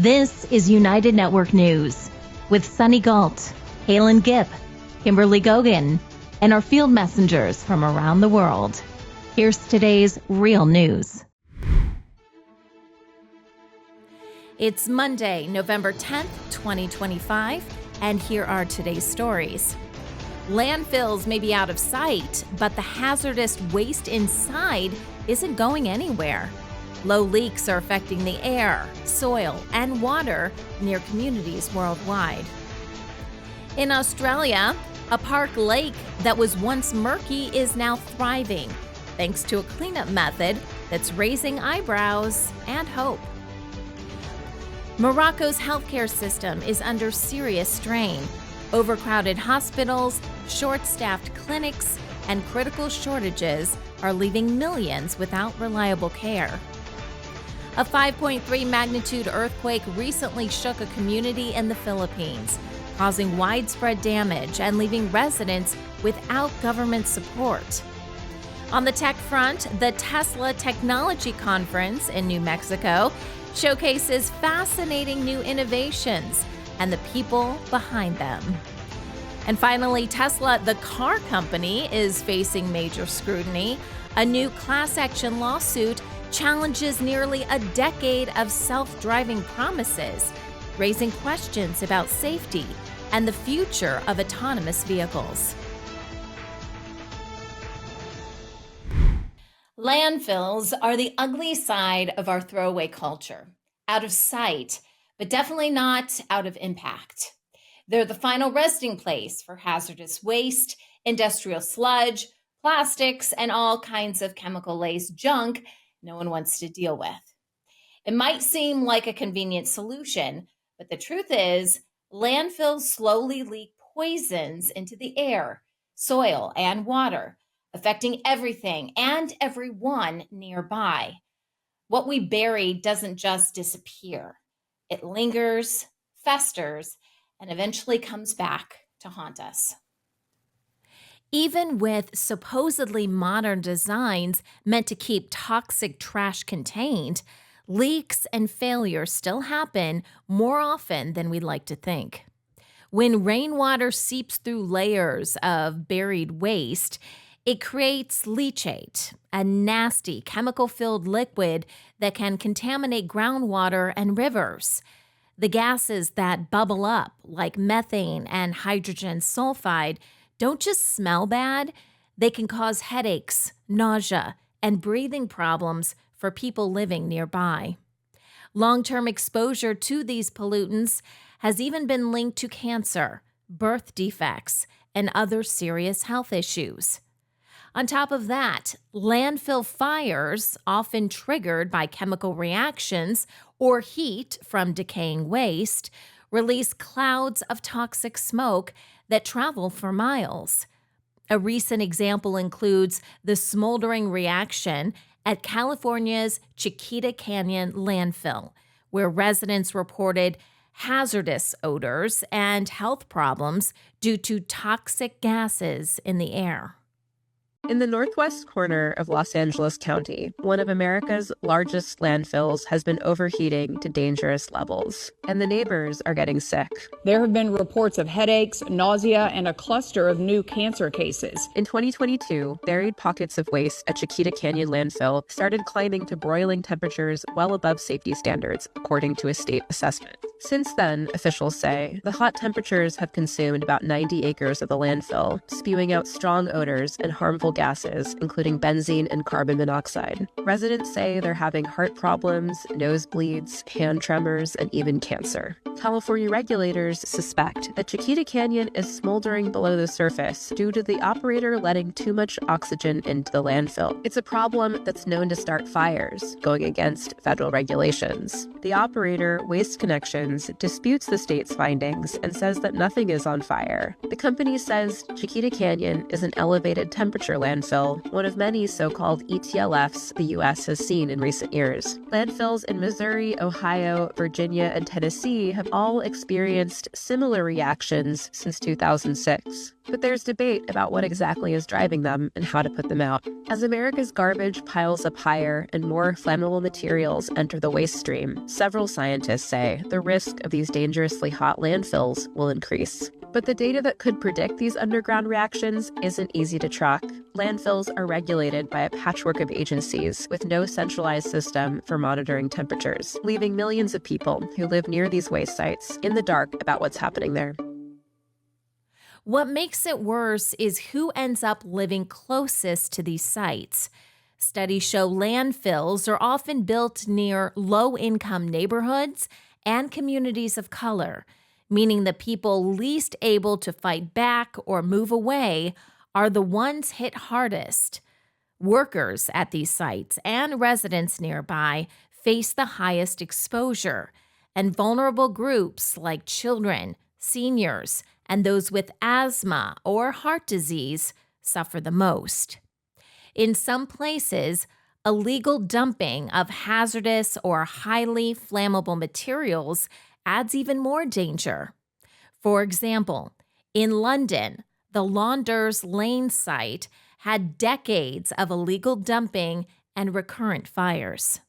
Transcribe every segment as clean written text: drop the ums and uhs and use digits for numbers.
This is United Network News with Sunny Galt, Calen Gipp, Kimberly Gogan, and our field messengers from around the world. Here's today's real news. It's Monday, November 10th, 2025, and here are today's stories. Landfills may be out of sight, but the hazardous waste inside isn't going anywhere. Low leaks are affecting the air, soil, and water near communities worldwide. In Australia, a park lake that was once murky is now thriving, thanks to a cleanup method that's raising eyebrows and hope. Morocco's healthcare system is under serious strain. Overcrowded hospitals, short-staffed clinics, and critical shortages are leaving millions without reliable care. A 5.3 magnitude earthquake recently shook a community in the Philippines, causing widespread damage and leaving residents without government support. On the tech front, the Tesla Technology Conference in New Mexico showcases fascinating new innovations and the people behind them. And finally, Tesla, the car company, is facing major scrutiny. A new class action lawsuit challenges nearly a decade of self-driving promises, raising questions about safety and the future of autonomous vehicles. Landfills are the ugly side of our throwaway culture. Out of sight, but definitely not out of impact. They're the final resting place for hazardous waste, industrial sludge, plastics, and all kinds of chemical-laced junk no one wants to deal with. It might seem like a convenient solution, but the truth is, landfills slowly leak poisons into the air, soil, and water, affecting everything and everyone nearby. What we bury doesn't just disappear. It lingers, festers, and eventually comes back to haunt us. Even with supposedly modern designs meant to keep toxic trash contained, leaks and failures still happen more often than we'd like to think. When rainwater seeps through layers of buried waste, it creates leachate, a nasty chemical-filled liquid that can contaminate groundwater and rivers. The gases that bubble up, like methane and hydrogen sulfide, don't just smell bad, they can cause headaches, nausea, and breathing problems for people living nearby. Long-term exposure to these pollutants has even been linked to cancer, birth defects, and other serious health issues. On top of that, landfill fires, often triggered by chemical reactions or heat from decaying waste, release clouds of toxic smoke that travel for miles. A recent example includes the smoldering reaction at California's Chiquita Canyon landfill, where residents reported hazardous odors and health problems due to toxic gases in the air. In the northwest corner of Los Angeles County, one of America's largest landfills has been overheating to dangerous levels, and the neighbors are getting sick. There have been reports of headaches, nausea, and a cluster of new cancer cases. In 2022, buried pockets of waste at Chiquita Canyon landfill started climbing to broiling temperatures well above safety standards, according to a state assessment. Since then, officials say, the hot temperatures have consumed about 90 acres of the landfill, spewing out strong odors and harmful gases, including benzene and carbon monoxide. Residents say they're having heart problems, nosebleeds, hand tremors, and even cancer. California regulators suspect that Chiquita Canyon is smoldering below the surface due to the operator letting too much oxygen into the landfill. It's a problem that's known to start fires, going against federal regulations. The operator, Waste Connections, disputes the state's findings and says that nothing is on fire. The company says Chiquita Canyon is an elevated temperature landfill landfill, one of many so-called ETLFs the U.S. has seen in recent years. Landfills in Missouri, Ohio, Virginia, and Tennessee have all experienced similar reactions since 2006. But there's debate about what exactly is driving them and how to put them out. As America's garbage piles up higher and more flammable materials enter the waste stream, several scientists say the risk of these dangerously hot landfills will increase. But the data that could predict these underground reactions isn't easy to track. Landfills are regulated by a patchwork of agencies with no centralized system for monitoring temperatures, leaving millions of people who live near these waste sites in the dark about what's happening there. What makes it worse is who ends up living closest to these sites. Studies show landfills are often built near low-income neighborhoods and communities of color, meaning the people least able to fight back or move away are the ones hit hardest. Workers at these sites and residents nearby face the highest exposure, and vulnerable groups like children, seniors, and those with asthma or heart disease suffer the most. In some places, illegal dumping of hazardous or highly flammable materials adds even more danger. For example, in London, the Launders Lane site had decades of illegal dumping and recurrent fires.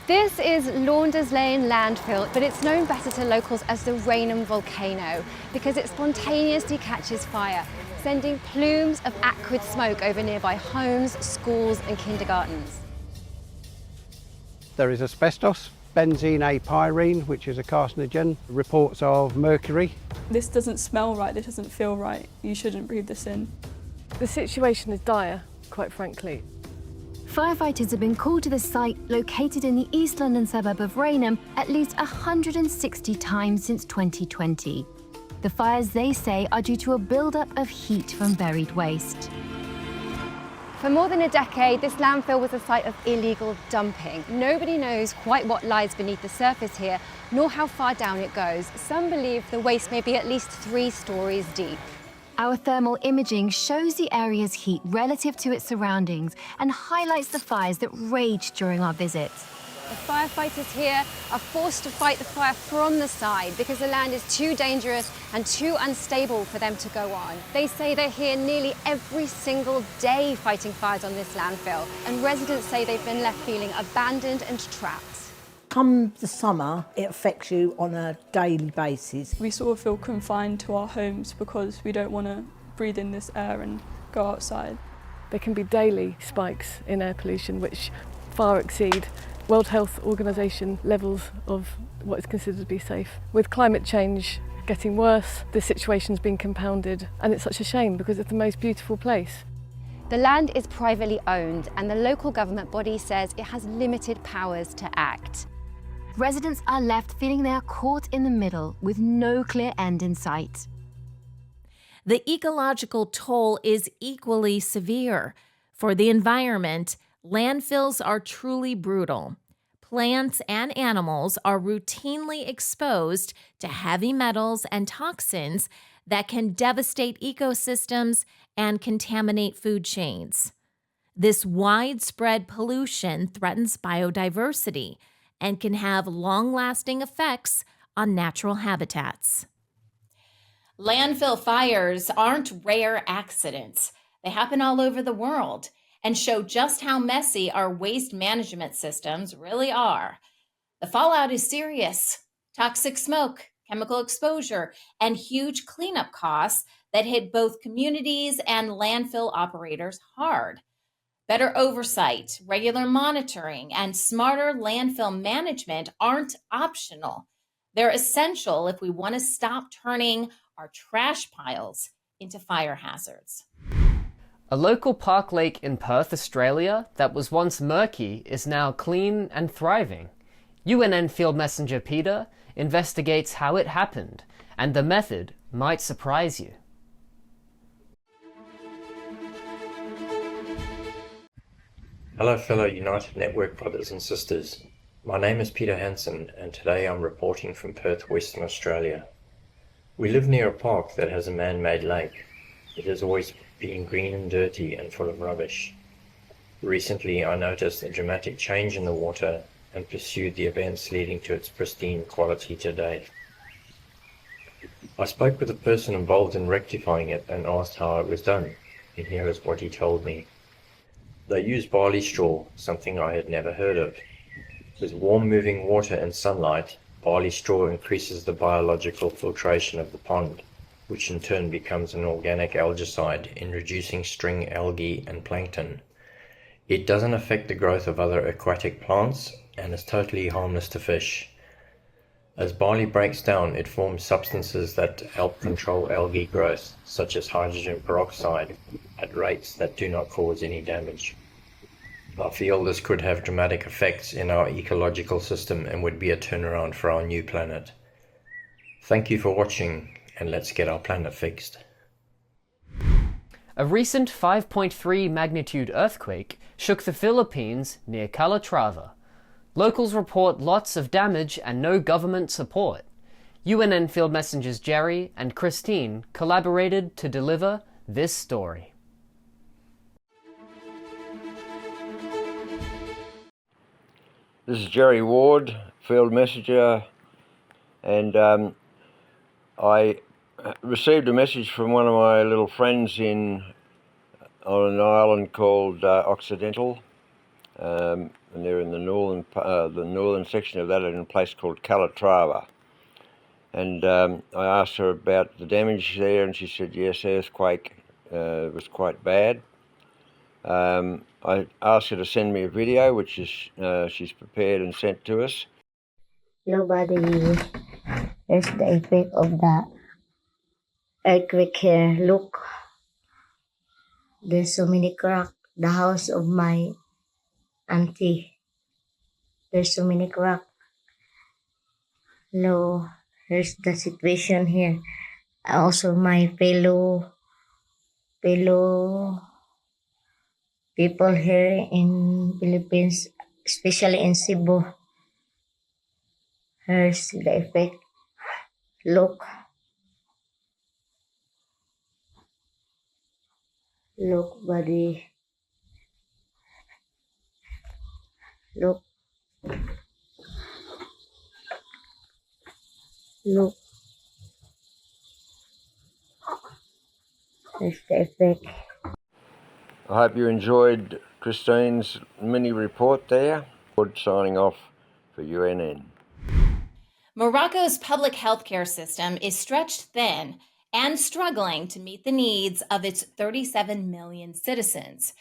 This is Launders Lane landfill, but it's known better to locals as the Rainham volcano because it spontaneously catches fire, sending plumes of acrid smoke over nearby homes, schools and kindergartens. There is asbestos, benzene A pyrene, which is a carcinogen, reports of mercury. This doesn't smell right, this doesn't feel right. You shouldn't breathe this in. The situation is dire, quite frankly. Firefighters have been called to the site, located in the East London suburb of Rainham, at least 160 times since 2020. The fires, they say, are due to a build-up of heat from buried waste. For more than a decade, this landfill was a site of illegal dumping. Nobody knows quite what lies beneath the surface here, nor how far down it goes. Some believe the waste may be at least 3 stories deep. Our thermal imaging shows the area's heat relative to its surroundings and highlights the fires that raged during our visit. The firefighters here are forced to fight the fire from the side because the land is too dangerous and too unstable for them to go on. They say they're here nearly every single day fighting fires on this landfill, and residents say they've been left feeling abandoned and trapped. Come the summer, it affects you on a daily basis. We sort of feel confined to our homes because we don't want to breathe in this air and go outside. There can be daily spikes in air pollution which far exceed World Health Organization levels of what is considered to be safe. With climate change getting worse, the situation's been compounded, and it's such a shame because it's the most beautiful place. The land is privately owned and the local government body says it has limited powers to act. Residents are left feeling they are caught in the middle with no clear end in sight. The ecological toll is equally severe. For the environment, landfills are truly brutal. Plants and animals are routinely exposed to heavy metals and toxins that can devastate ecosystems and contaminate food chains. This widespread pollution threatens biodiversity and can have long-lasting effects on natural habitats. Landfill fires aren't rare accidents. They happen all over the world and show just how messy our waste management systems really are. The fallout is serious. Toxic smoke, chemical exposure, and huge cleanup costs that hit both communities and landfill operators hard. Better oversight, regular monitoring, and smarter landfill management aren't optional. They're essential if we want to stop turning our trash piles into fire hazards. A local park lake in Perth, Australia, that was once murky is now clean and thriving. UNN Field Messenger Peter investigates how it happened, and the method might surprise you. Hello fellow United Network brothers and sisters. My name is Peter Hansen and today I'm reporting from Perth, Western Australia. We live near a park that has a man-made lake. It has always being green and dirty and full of rubbish. Recently, I noticed a dramatic change in the water and pursued the events leading to its pristine quality today. I spoke with the person involved in rectifying it and asked how it was done, and here is what he told me. They use barley straw, something I had never heard of. With warm moving water and sunlight, barley straw increases the biological filtration of the pond, which in turn becomes an organic algicide in reducing string algae and plankton. It doesn't affect the growth of other aquatic plants and is totally harmless to fish. As barley breaks down, it forms substances that help control algae growth, such as hydrogen peroxide, at rates that do not cause any damage. I feel this could have dramatic effects in our ecological system and would be a turnaround for our new planet. Thank you for watching, and let's get our planet fixed. A recent 5.3 magnitude earthquake shook the Philippines near Calatrava. Locals report lots of damage and no government support. UNN field messengers Jerry and Christine collaborated to deliver this story. This is Jerry Ward, field messenger, and I received a message from one of my little friends on an island called Occidental, and they're in the northern section of that, in a place called Calatrava. And I asked her about the damage there, and she said yes, earthquake was quite bad. I asked her to send me a video, which is she's prepared and sent to us. Nobody has the effect of the earthquake here. Look, there's so many cracks. The house of my auntie, there's so many cracks. No, here's the situation here. Also, my fellow people here in Philippines, especially in Cebu, here's the effect. Look, buddy. Look. Here's the effect. I hope you enjoyed Christine's mini report there. Signing off for UNN. Morocco's public healthcare system is stretched thin and struggling to meet the needs of its 37 million citizens.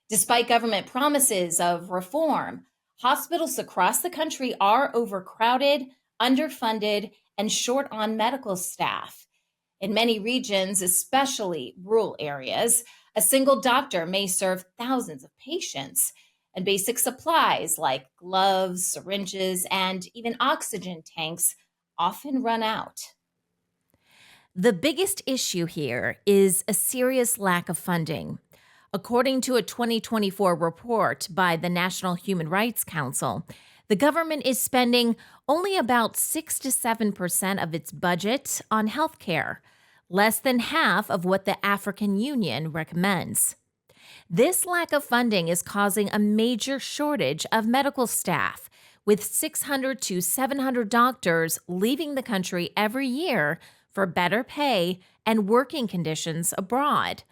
Despite government promises of reform, hospitals across the country are overcrowded, underfunded, and short on medical staff. In many regions, especially rural areas, a single doctor may serve thousands of patients, and basic supplies like gloves, syringes, and even oxygen tanks often run out. The biggest issue here is a serious lack of funding. According to a 2024 report by the National Human Rights Council, the government is spending only about 6 to 7% of its budget on healthcare, less than half of what the African Union recommends. This lack of funding is causing a major shortage of medical staff, with 600 to 700 doctors leaving the country every year for better pay and working conditions abroad.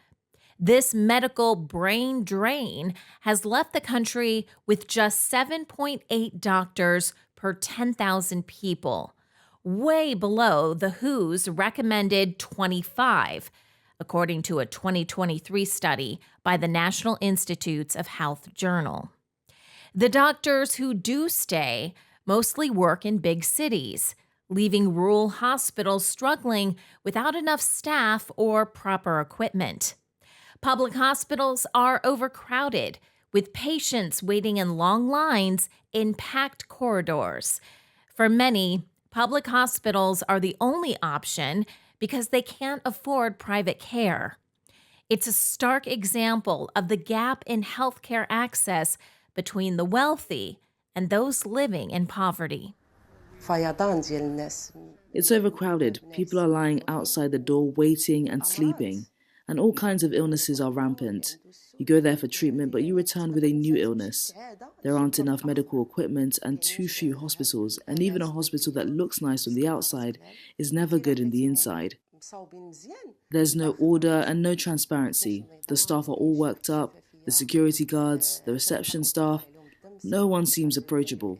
This medical brain drain has left the country with just 7.8 doctors per 10,000 people, way below the WHO's recommended 25, according to a 2023 study by the National Institutes of Health Journal. The doctors who do stay mostly work in big cities, leaving rural hospitals struggling without enough staff or proper equipment. Public hospitals are overcrowded, with patients waiting in long lines in packed corridors. For many, public hospitals are the only option because they can't afford private care. It's a stark example of the gap in healthcare access between the wealthy and those living in poverty. It's overcrowded. People are lying outside the door waiting and sleeping. and all kinds of illnesses are rampant. You go there for treatment, but you return with a new illness. There aren't enough medical equipment and too few hospitals, and even a hospital that looks nice on the outside is never good in the inside. There's no order and no transparency. The staff are all worked up, the security guards, the reception staff. No one seems approachable.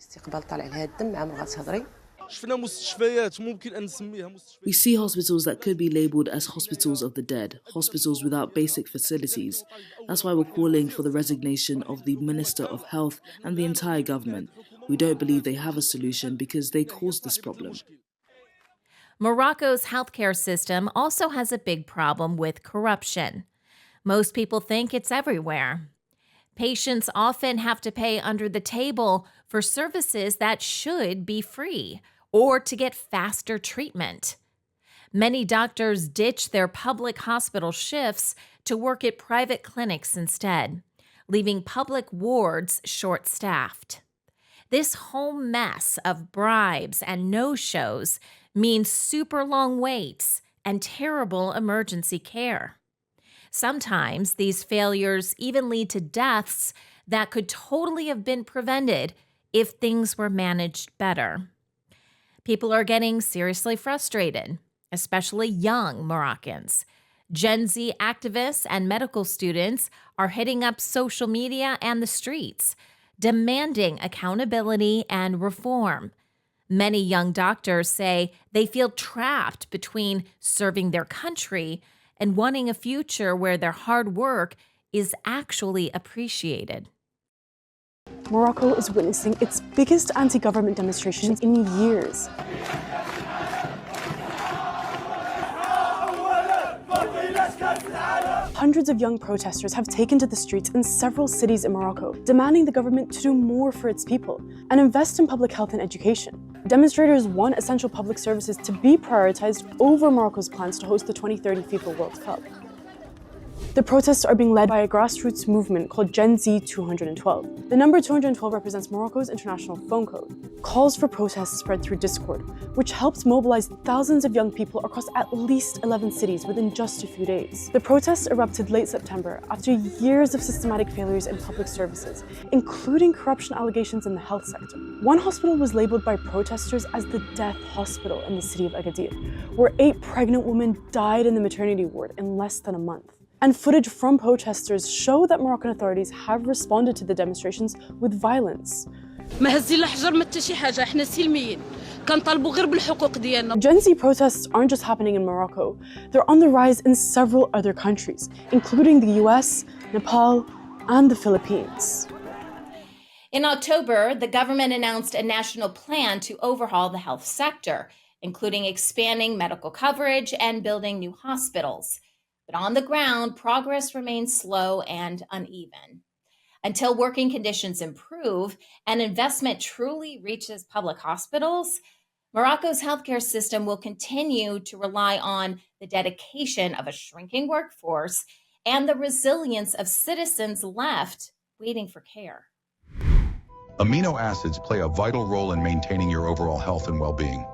We see hospitals that could be labelled as hospitals of the dead, hospitals without basic facilities. That's why we're calling for the resignation of the Minister of Health and the entire government. We don't believe they have a solution because they caused this problem. Morocco's healthcare system also has a big problem with corruption. Most people think it's everywhere. Patients often have to pay under the table for services that should be free, or to get faster treatment. Many doctors ditch their public hospital shifts to work at private clinics instead, leaving public wards short-staffed. This whole mess of bribes and no-shows means super long waits and terrible emergency care. Sometimes these failures even lead to deaths that could totally have been prevented if things were managed better. People are getting seriously frustrated, especially young Moroccans. Gen Z activists and medical students are hitting up social media and the streets, demanding accountability and reform. Many young doctors say they feel trapped between serving their country and wanting a future where their hard work is actually appreciated. Morocco is witnessing its biggest anti-government demonstrations in years. Hundreds of young protesters have taken to the streets in several cities in Morocco, demanding the government to do more for its people and invest in public health and education. Demonstrators want essential public services to be prioritized over Morocco's plans to host the 2030 FIFA World Cup. The protests are being led by a grassroots movement called Gen Z 212. The number 212 represents Morocco's international phone code. Calls for protests spread through Discord, which helped mobilize thousands of young people across at least 11 cities within just a few days. The protests erupted late September after years of systematic failures in public services, including corruption allegations in the health sector. One hospital was labeled by protesters as the death hospital in the city of Agadir, where 8 pregnant women died in the maternity ward in less than a month. And footage from protesters show that Moroccan authorities have responded to the demonstrations with violence. Gen Z protests aren't just happening in Morocco. They're on the rise in several other countries, including the US, Nepal, and the Philippines. In October, the government announced a national plan to overhaul the health sector, including expanding medical coverage and building new hospitals. But on the ground, progress remains slow and uneven. Until working conditions improve and investment truly reaches public hospitals, Morocco's healthcare system will continue to rely on the dedication of a shrinking workforce and the resilience of citizens left waiting for care. Amino acids play a vital role in maintaining your overall health and well-being.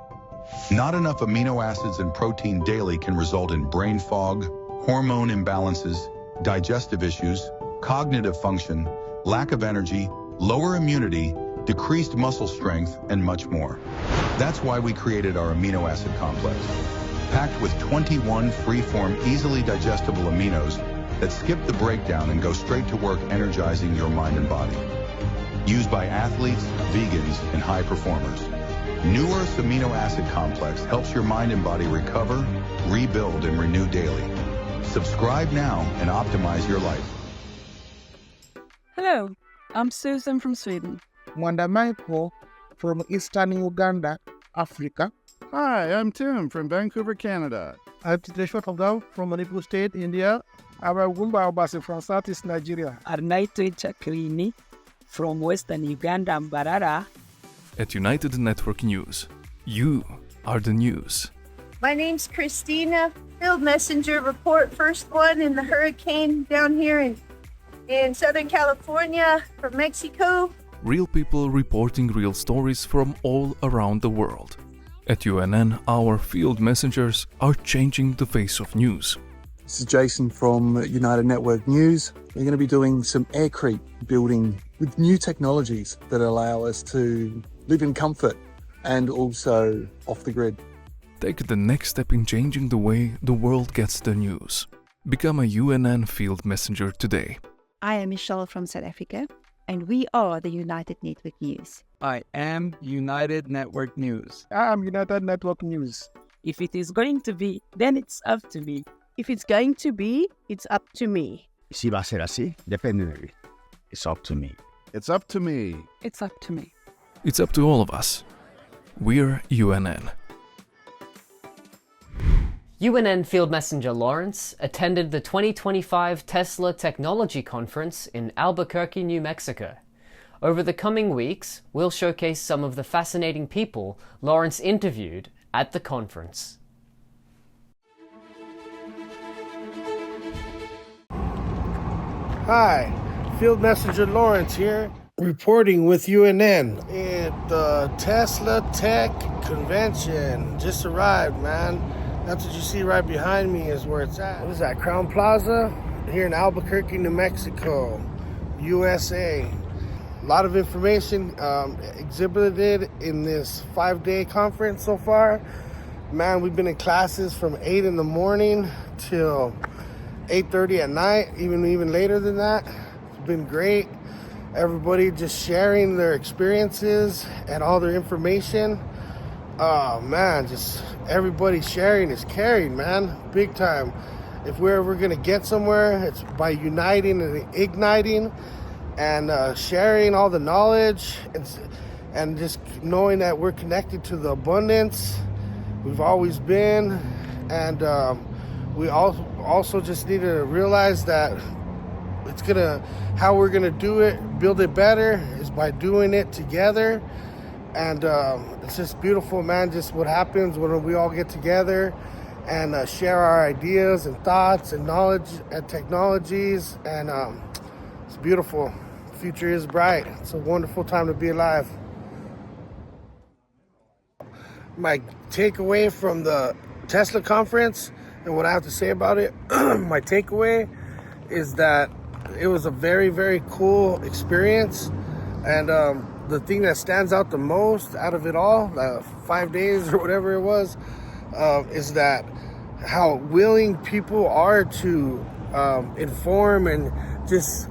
Not enough amino acids and protein daily can result in brain fog, hormone imbalances, digestive issues, cognitive function, lack of energy, lower immunity, decreased muscle strength, and much more. That's why we created our amino acid complex, packed with 21 free-form, easily digestible aminos that skip the breakdown and go straight to work energizing your mind and body. Used by athletes, vegans, and high performers. New Earth's amino acid complex helps your mind and body recover, rebuild, and renew daily. Subscribe now and optimize your life. Hello, I'm Susan from Sweden. Wanda Michael from Eastern Uganda, Africa. Hi, I'm Tim from Vancouver, Canada. I'm Titeshwar Thavgao from Manipur State, India. I'm Gumba Obasi from Southeast Nigeria. Arnaito Chakrini from Western Uganda, Mbarara. At United Network News, you are the news. My name's Christina, Field Messenger, report first one in the hurricane down here in Southern California from Mexico. Real people reporting real stories from all around the world. At UNN, our field messengers are changing the face of news. This is Jason from United Network News. We're going to be doing some aircrete building with new technologies that allow us to live in comfort and also off the grid. Take the next step in changing the way the world gets the news. Become a UNN field messenger today. I am Michelle from South Africa, and we are the United Network News. I am United Network News. I am United Network News. If it is going to be, then it's up to me. If it's going to be, it's up to me. Si va a ser así, depende de mí. It's up to me. It's up to me. It's up to me. It's up to all of us. We're UNN. UNN Field Messenger Lawrence attended the 2025 Tesla Technology Conference in Albuquerque, New Mexico. Over the coming weeks, we'll showcase some of the fascinating people Lawrence interviewed at the conference. Hi, Field Messenger Lawrence here, reporting with UNN at the Tesla Tech Convention. Just arrived, man. That's what you see right behind me is where it's at. What is that, Crown Plaza? Here in Albuquerque, New Mexico, USA. A lot of information exhibited in this 5-day conference so far. Man, we've been in classes from 8 in the morning till 8:30 at night, even later than that. It's been great. Everybody just sharing their experiences and all their information. Oh man, just everybody sharing is caring, man, big time. If we're ever gonna get somewhere, it's by uniting and igniting and sharing all the knowledge and just knowing that we're connected to the abundance we've always been. And we also just need to realize that how we're gonna do it, build it better, is by doing it together. And it's just beautiful, man, just what happens when we all get together and share our ideas and thoughts and knowledge and technologies. And it's beautiful. The future is bright. It's a wonderful time to be alive. My takeaway from the Tesla conference and what I have to say about it, my takeaway is that it was a very, very cool experience. And the thing that stands out the most out of it all, 5 days or whatever it was, is that how willing people are to inform and just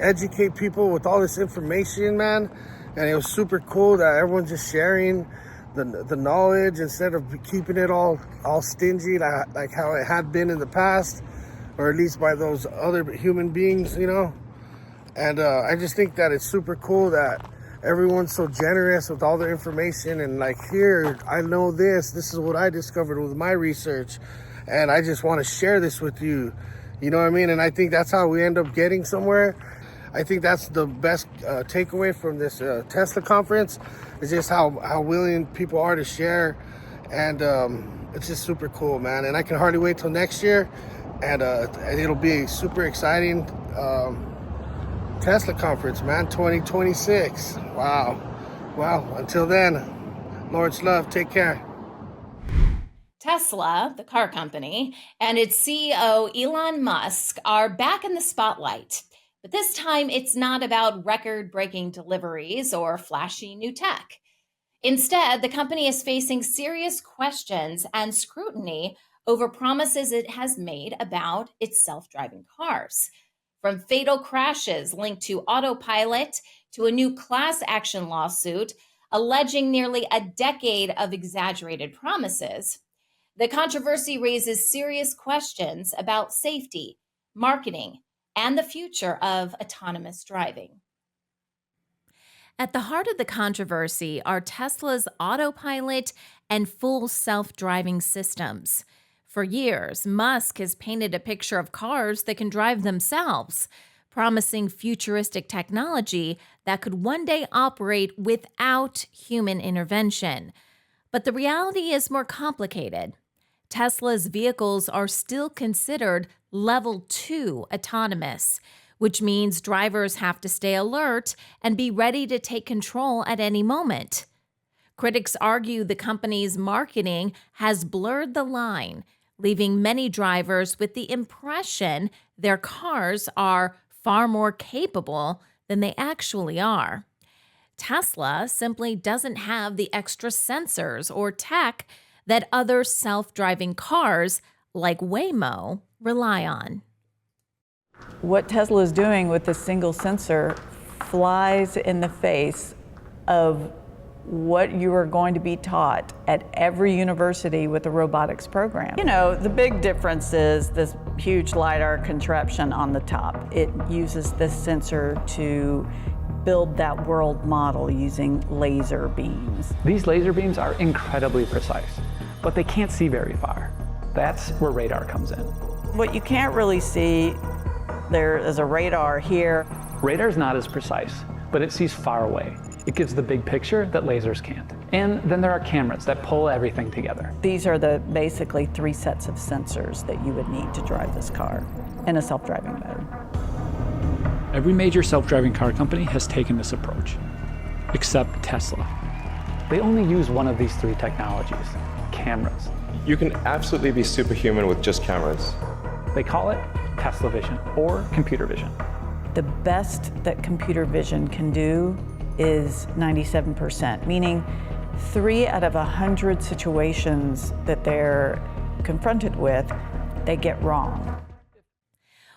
educate people with all this information, man. And it was super cool that everyone's just sharing the knowledge instead of keeping it all stingy like how it had been in the past, or at least by those other human beings, you know. And I just think that it's super cool that everyone's so generous with all their information and like, here, I know this is what I discovered with my research and I just want to share this with you. You know what I mean? And I think that's how we end up getting somewhere. I think that's the best takeaway from this Tesla conference, is just how willing people are to share. And it's just super cool, man. And I can hardly wait till next year. And it'll be a super exciting Tesla conference, man, 2026. Wow. Well, until then, Lawrence Love, take care. Tesla, the car company, and its CEO Elon Musk are back in the spotlight. But this time, it's not about record-breaking deliveries or flashy new tech. Instead, the company is facing serious questions and scrutiny over promises it has made about its self-driving cars. From fatal crashes linked to autopilot to a new class action lawsuit alleging nearly a decade of exaggerated promises, the controversy raises serious questions about safety, marketing, and the future of autonomous driving. At the heart of the controversy are Tesla's autopilot and full self-driving systems. For years, Musk has painted a picture of cars that can drive themselves, promising futuristic technology that could one day operate without human intervention. But the reality is more complicated. Tesla's vehicles are still considered Level 2 autonomous, which means drivers have to stay alert and be ready to take control at any moment. Critics argue the company's marketing has blurred the line, leaving many drivers with the impression their cars are far more capable than they actually are. Tesla simply doesn't have the extra sensors or tech that other self-driving cars like Waymo rely on. What Tesla is doing with this single sensor flies in the face of what you are going to be taught at every university with the robotics program. You know, the big difference is this huge LiDAR contraption on the top. It uses this sensor to build that world model using laser beams. These laser beams are incredibly precise, but they can't see very far. That's where radar comes in. What you can't really see, there is a radar here. Radar's not as precise, but it sees far away. It gives the big picture that lasers can't. And then there are cameras that pull everything together. These are the basically 3 sets of sensors that you would need to drive this car in a self-driving mode. Every major self-driving car company has taken this approach, except Tesla. They only use one of these 3 technologies, cameras. You can absolutely be superhuman with just cameras. They call it Tesla vision or computer vision. The best that computer vision can do is 97%, meaning 3 out of 100 situations that they're confronted with, they get wrong.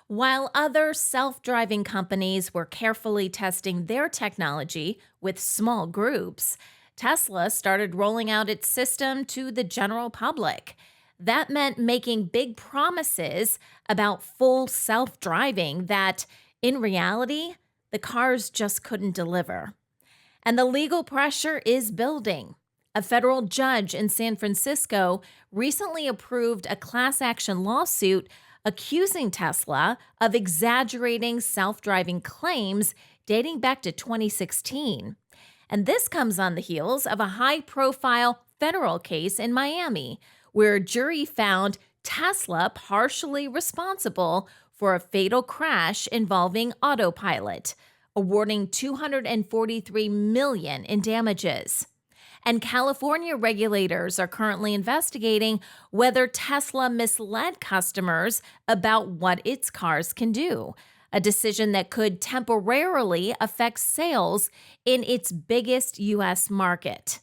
While other self-driving companies were carefully testing their technology with small groups, Tesla started rolling out its system to the general public. That meant making big promises about full self-driving that, in reality, the cars just couldn't deliver. And the legal pressure is building. A federal judge in San Francisco recently approved a class action lawsuit accusing Tesla of exaggerating self-driving claims dating back to 2016. And this comes on the heels of a high-profile federal case in Miami, where a jury found Tesla partially responsible for a fatal crash involving autopilot, awarding $243 million in damages. And California regulators are currently investigating whether Tesla misled customers about what its cars can do, a decision that could temporarily affect sales in its biggest U.S. market.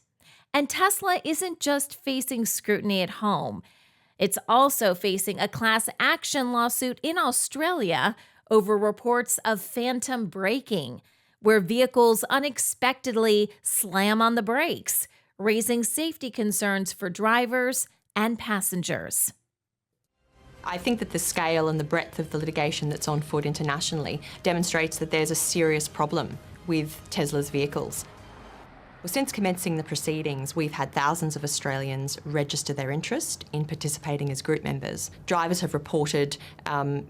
And Tesla isn't just facing scrutiny at home. It's also facing a class action lawsuit in Australia over reports of phantom braking, where vehicles unexpectedly slam on the brakes, raising safety concerns for drivers and passengers. I think that the scale and the breadth of the litigation that's on foot internationally demonstrates that there's a serious problem with Tesla's vehicles. Well, since commencing the proceedings, we've had thousands of Australians register their interest in participating as group members. Drivers have reported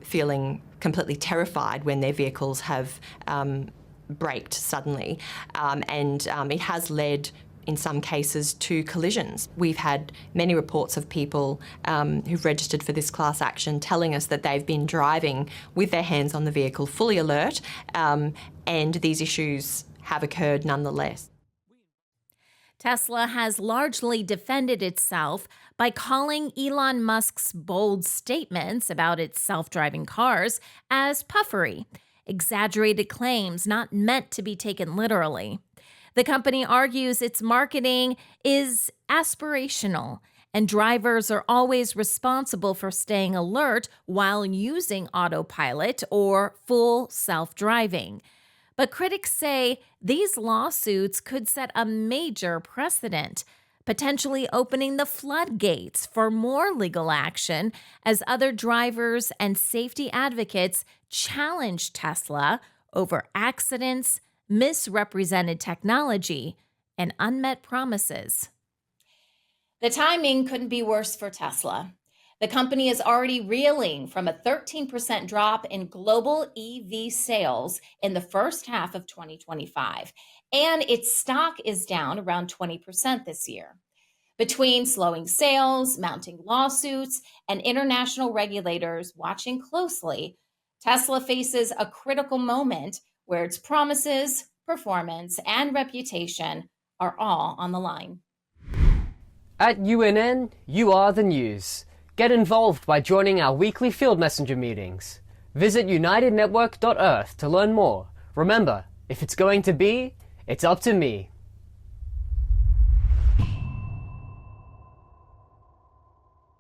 feeling completely terrified when their vehicles have braked suddenly, and it has led in some cases to collisions. We've had many reports of people who've registered for this class action telling us that they've been driving with their hands on the vehicle, fully alert, and these issues have occurred nonetheless. Tesla has largely defended itself by calling Elon Musk's bold statements about its self-driving cars as puffery, exaggerated claims not meant to be taken literally. The company argues its marketing is aspirational, and drivers are always responsible for staying alert while using autopilot or full self-driving. But critics say these lawsuits could set a major precedent, potentially opening the floodgates for more legal action as other drivers and safety advocates challenge Tesla over accidents, misrepresented technology, and unmet promises. The timing couldn't be worse for Tesla. The company is already reeling from a 13% drop in global EV sales in the first half of 2025, and its stock is down around 20% this year. Between slowing sales, mounting lawsuits, and international regulators watching closely, Tesla faces a critical moment where its promises, performance, and reputation are all on the line. At UNN, you are the news. Get involved by joining our weekly Field Messenger meetings. Visit unitednetwork.earth to learn more. Remember, if it's going to be, it's up to me.